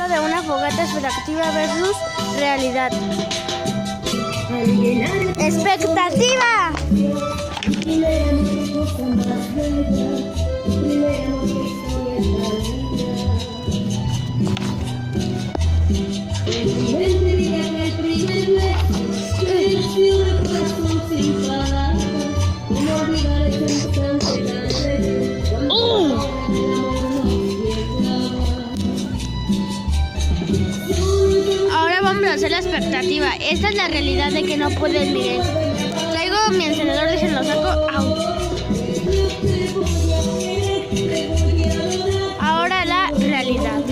de una fogata expectativa versus realidad. ¡Expectativa! Ahora vamos a hacer la expectativa. Esta es la realidad de que no puedes vivir. Traigo mi encendedor, dije, lo saco. ¡Au! Ahora la realidad.